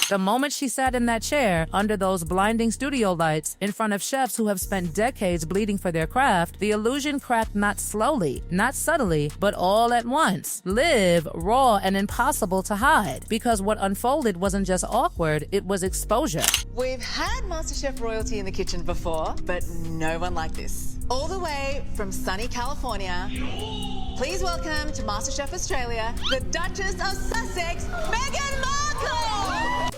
The moment she sat in that chair, under those blinding studio lights, in front of chefs who have spent decades bleeding for their craft, the illusion cracked not slowly, not subtly, but all at once. Live, raw, and impossible to hide. Because what unfolded wasn't just awkward, it was exposure. We've had MasterChef royalty in the kitchen before, but no one like this. All the way from sunny California, please welcome to MasterChef Australia, the Duchess of Sussex, Meghan Markle!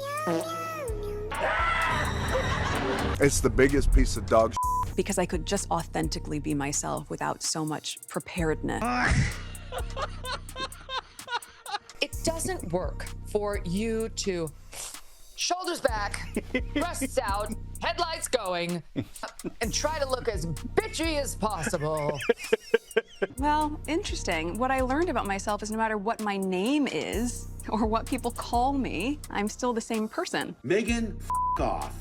It's the biggest piece of dog shit. Because I could just authentically be myself without so much preparedness. It doesn't work for you to shoulders back, breasts out, headlights going, and try to look as bitchy as possible. Well, interesting. What I learned about myself is no matter what my name is or what people call me, I'm still the same person. Megyn, off.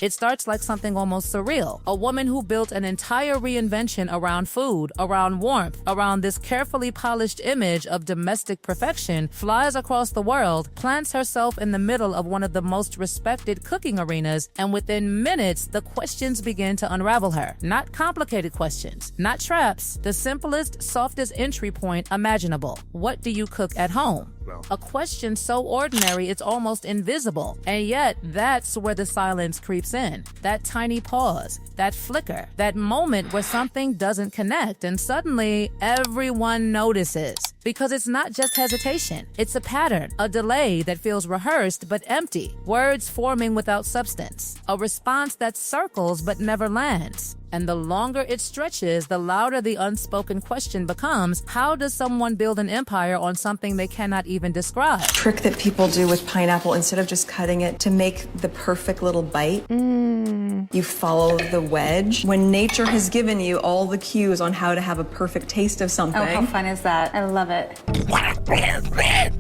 It starts like something almost surreal. A woman who built an entire reinvention around food, around warmth, around this carefully polished image of domestic perfection, flies across the world, plants herself in the middle of one of the most respected cooking arenas, and within minutes, the questions begin to unravel her. Not complicated questions, not traps, the simplest, softest entry point imaginable. What do you cook at home? No. A question so ordinary it's almost invisible. And yet, that's where the silence creeps in. That tiny pause, that flicker, that moment where something doesn't connect and suddenly everyone notices. Because it's not just hesitation. It's a pattern, a delay that feels rehearsed but empty. Words forming without substance. A response that circles but never lands. And the longer it stretches, the louder the unspoken question becomes, how does someone build an empire on something they cannot even describe? Trick that people do with pineapple, instead of just cutting it to make the perfect little bite, you follow the wedge. When nature has given you all the cues on how to have a perfect taste of something. Oh, how fun is that? I love it.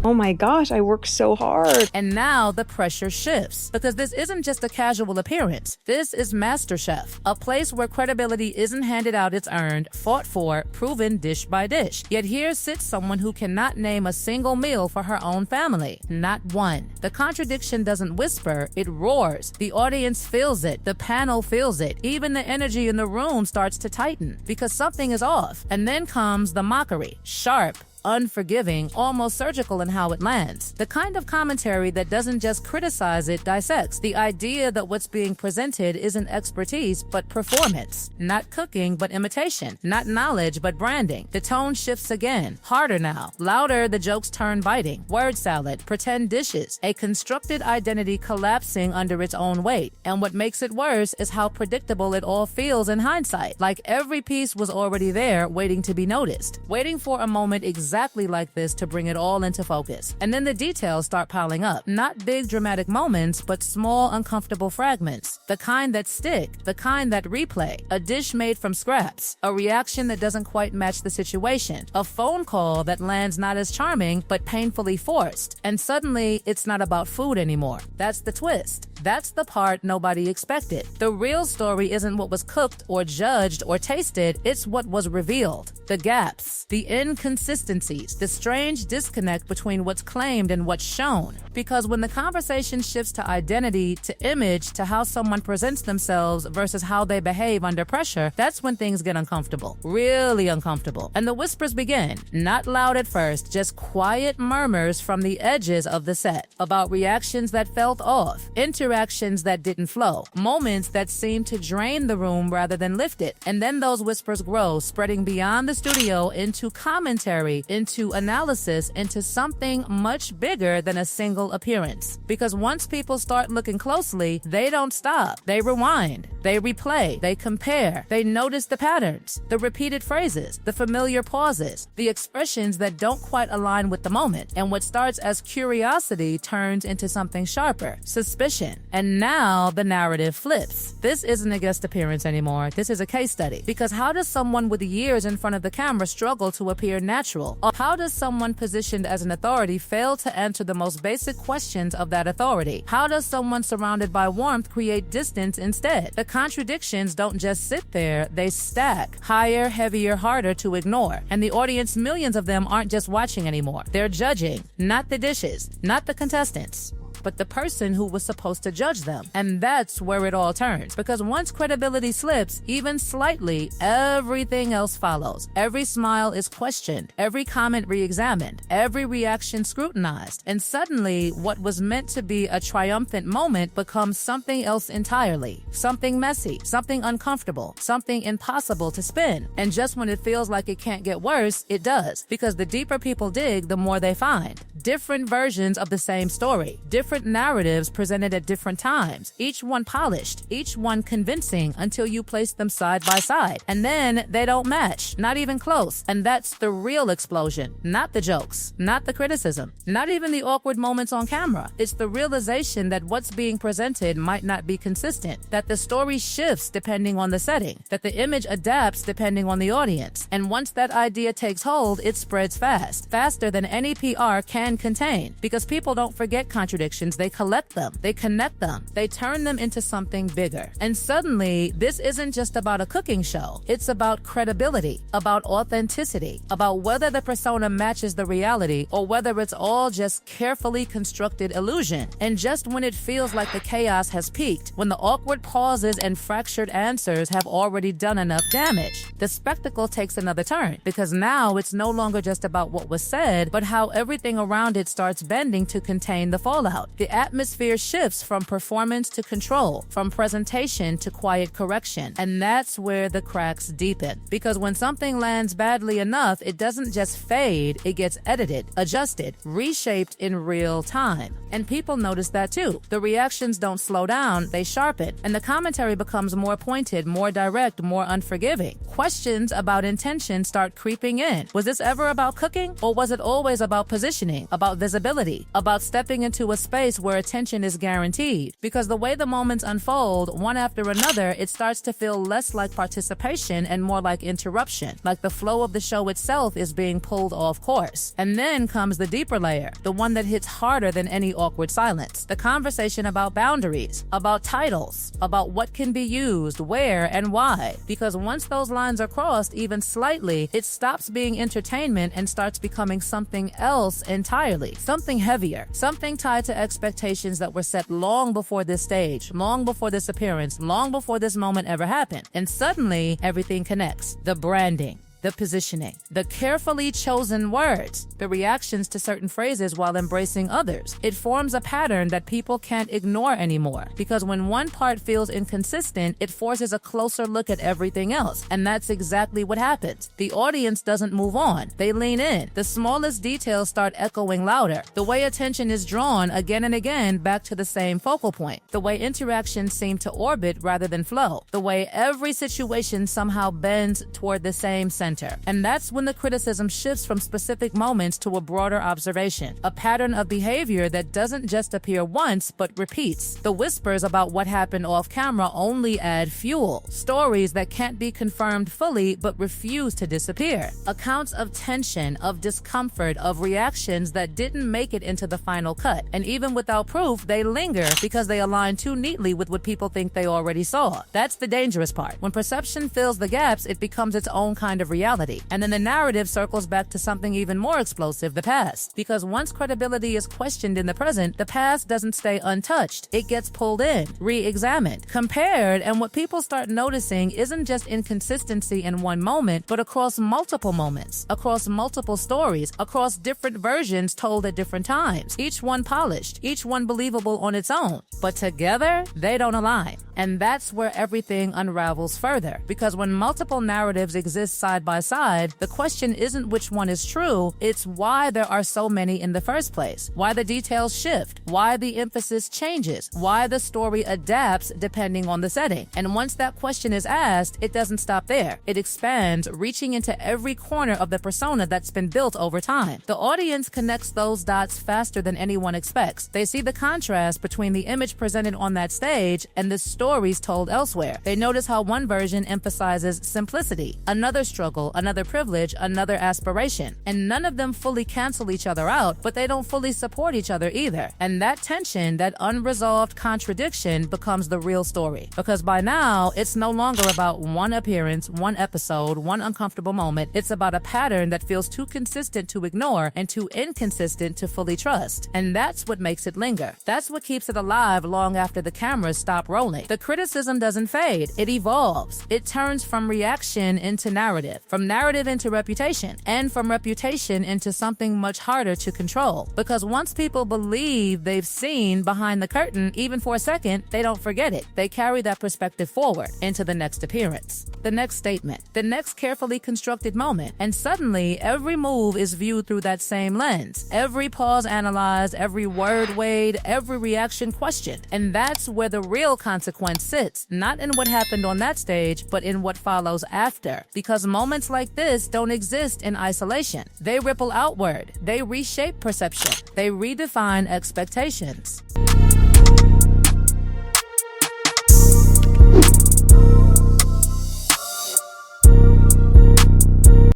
Oh my gosh, I worked so hard. And now the pressure shifts, because this isn't just a casual appearance. This is MasterChef, a place where credibility isn't handed out, it's earned, fought for, proven dish by dish. Yet here sits someone who cannot name a single meal for her own family. Not one. The contradiction doesn't whisper, it roars. The audience feels it. The panel feels it. Even the energy in the room starts to tighten, because something is off. And then comes the mockery. Sharp, unforgiving, almost surgical in how it lands. The kind of commentary that doesn't just criticize, it dissects. The idea that what's being presented isn't expertise, but performance. Not cooking, but imitation. Not knowledge, but branding. The tone shifts again. Harder now. Louder, the jokes turn biting. Word salad, pretend dishes. A constructed identity collapsing under its own weight. And what makes it worse is how predictable it all feels in hindsight. Like every piece was already there, waiting to be noticed. Waiting for a moment exactly like this to bring it all into focus. And then the details start piling up. Not big dramatic moments, but small uncomfortable fragments. The kind that stick, the kind that replay. A dish made from scraps. A reaction that doesn't quite match the situation. A phone call that lands not as charming, but painfully forced. And suddenly, it's not about food anymore. That's the twist. That's the part nobody expected. The real story isn't what was cooked or judged or tasted, it's what was revealed. The gaps, the inconsistencies, the strange disconnect between what's claimed and what's shown. Because when the conversation shifts to identity, to image, to how someone presents themselves versus how they behave under pressure, that's when things get uncomfortable. Really uncomfortable. And the whispers begin. Not loud at first, just quiet murmurs from the edges of the set about reactions that felt off, interactions that didn't flow, moments that seemed to drain the room rather than lift it. And then those whispers grow, spreading beyond the studio into commentary, into analysis, into something much bigger than a single appearance. Because once people start looking closely, they don't stop. They rewind, they replay, they compare, they notice the patterns, the repeated phrases, the familiar pauses, the expressions that don't quite align with the moment. And what starts as curiosity turns into something sharper, suspicion. And now the narrative flips. This isn't a guest appearance anymore. This is a case study. Because how does someone with years in front of the camera struggle to appear natural? Or how does someone positioned as an authority fail to answer the most basic questions of that authority? How does someone surrounded by warmth create distance instead? The contradictions don't just sit there, they stack. Higher, heavier, harder to ignore. And the audience, millions of them, aren't just watching anymore. They're judging. Not the dishes, not the contestants, but the person who was supposed to judge them. And that's where it all turns. Because once credibility slips, even slightly, everything else follows. Every smile is questioned, every comment re-examined, every reaction scrutinized. And suddenly, what was meant to be a triumphant moment becomes something else entirely. Something messy, something uncomfortable, something impossible to spin. And just when it feels like it can't get worse, it does. Because the deeper people dig, the more they find. Different versions of the same story. Different narratives presented at different times, each one polished, each one convincing until you place them side by side. And then they don't match, not even close. And that's the real explosion, not the jokes, not the criticism, not even the awkward moments on camera. It's the realization that what's being presented might not be consistent, that the story shifts depending on the setting, that the image adapts depending on the audience. And once that idea takes hold, it spreads fast, faster than any PR can contain, because people don't forget contradictions. They collect them, they connect them, they turn them into something bigger. And suddenly, this isn't just about a cooking show. It's about credibility, about authenticity, about whether the persona matches the reality or whether it's all just carefully constructed illusion. And just when it feels like the chaos has peaked, when the awkward pauses and fractured answers have already done enough damage, the spectacle takes another turn, because now it's no longer just about what was said, but how everything around it starts bending to contain the fallout. The atmosphere shifts from performance to control, from presentation to quiet correction. And that's where the cracks deepen. Because when something lands badly enough, it doesn't just fade, it gets edited, adjusted, reshaped in real time. And people notice that too. The reactions don't slow down, they sharpen. And the commentary becomes more pointed, more direct, more unforgiving. Questions about intention start creeping in. Was this ever about cooking? Or was it always about positioning, about visibility, about stepping into a space where attention is guaranteed? Because the way the moments unfold, one after another, it starts to feel less like participation and more like interruption, like the flow of the show itself is being pulled off course. And then comes the deeper layer, the one that hits harder than any awkward silence. The conversation about boundaries, about titles, about what can be used, where, and why. Because once those lines are crossed even slightly, it stops being entertainment and starts becoming something else entirely. Something heavier, something tied to expectations that were set long before this stage, long before this appearance, long before this moment ever happened. And suddenly, everything connects. The branding, the positioning, the carefully chosen words, the reactions to certain phrases while embracing others. It forms a pattern that people can't ignore anymore, because when one part feels inconsistent, it forces a closer look at everything else. And that's exactly what happens. The audience doesn't move on. They lean in. The smallest details start echoing louder. The way attention is drawn again and again back to the same focal point. The way interactions seem to orbit rather than flow. The way every situation somehow bends toward the same center. And that's when the criticism shifts from specific moments to a broader observation, a pattern of behavior that doesn't just appear once, but repeats. The whispers about what happened off camera only add fuel. Stories that can't be confirmed fully, but refuse to disappear. Accounts of tension, of discomfort, of reactions that didn't make it into the final cut. And even without proof, they linger because they align too neatly with what people think they already saw. That's the dangerous part. When perception fills the gaps, it becomes its own kind of reality. And then the narrative circles back to something even more explosive, the past. Because once credibility is questioned in the present, the past doesn't stay untouched. It gets pulled in, re-examined, compared, and what people start noticing isn't just inconsistency in one moment, but across multiple moments, across multiple stories, across different versions told at different times. Each one polished, each one believable on its own. But together, they don't align. And that's where everything unravels further. Because when multiple narratives exist side by side, the question isn't which one is true, it's why there are so many in the first place, why the details shift, why the emphasis changes, why the story adapts depending on the setting. And once that question is asked, it doesn't stop there. It expands, reaching into every corner of the persona that's been built over time. The audience connects those dots faster than anyone expects. They see the contrast between the image presented on that stage and the stories told elsewhere. They notice how one version emphasizes simplicity, another struggles struggle, another privilege, another aspiration. And none of them fully cancel each other out, but they don't fully support each other either. And that tension, that unresolved contradiction becomes the real story. Because by now, it's no longer about one appearance, one episode, one uncomfortable moment. It's about a pattern that feels too consistent to ignore and too inconsistent to fully trust. And that's what makes it linger. That's what keeps it alive long after the cameras stop rolling. The criticism doesn't fade, it evolves. It turns from reaction into narrative, from narrative into reputation, and from reputation into something much harder to control. Because once people believe they've seen behind the curtain, even for a second, they don't forget it. They carry that perspective forward into the next appearance, the next statement, the next carefully constructed moment. And suddenly, every move is viewed through that same lens. Every pause analyzed, every word weighed, every reaction questioned. And that's where the real consequence sits, not in what happened on that stage, but in what follows after. Because moments like this don't exist in isolation. They ripple outward. They reshape perception. They redefine expectations.